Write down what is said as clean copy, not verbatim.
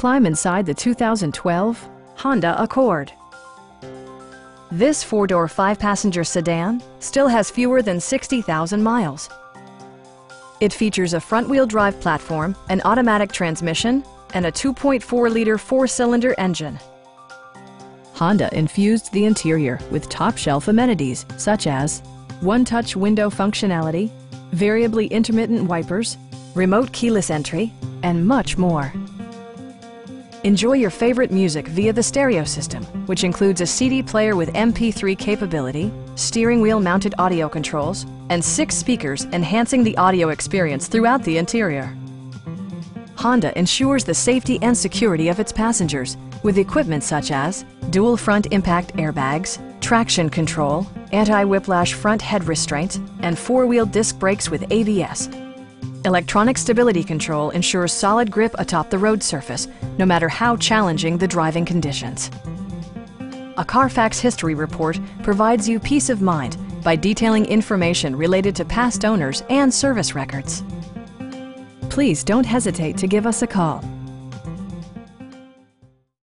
climb inside the 2012 Honda Accord. This four-door, five-passenger sedan still has fewer than 60,000 miles. It features a front-wheel drive platform, an automatic transmission, and a 2.4-liter four-cylinder engine. Honda infused the interior with top-shelf amenities such as one-touch window functionality, variably intermittent wipers, remote keyless entry, and much more. Enjoy your favorite music via the stereo system, which includes a CD player with MP3 capability, steering wheel mounted audio controls, and 6 speakers enhancing the audio experience throughout the interior. Honda ensures the safety and security of its passengers with equipment such as dual front impact airbags, traction control, anti-whiplash front head restraints, and four-wheel disc brakes with ABS. Electronic stability control ensures solid grip atop the road surface, no matter how challenging the driving conditions. A Carfax history report provides you peace of mind by detailing information related to past owners and service records. Please don't hesitate to give us a call.